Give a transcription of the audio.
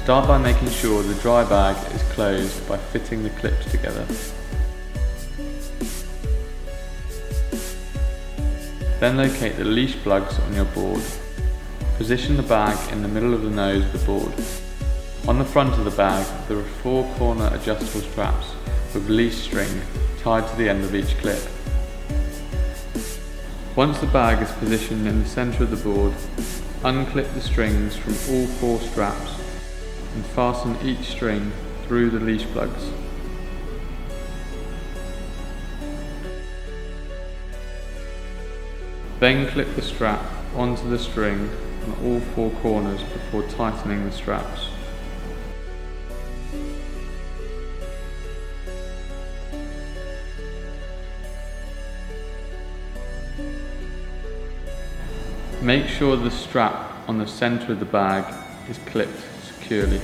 Start by making sure the dry bag is closed by fitting the clips together. Then locate the leash plugs on your board. Position the bag in the middle of the nose of the board. On the front of the bag there are 4 corner adjustable straps with leash string tied to the end of each clip. Once the bag is positioned in the centre of the board, unclip the strings from all 4 straps and fasten each string through the leash plugs. Then clip the strap onto the string on all 4 corners before tightening the straps. Make sure the strap on the centre of the bag is clipped securely.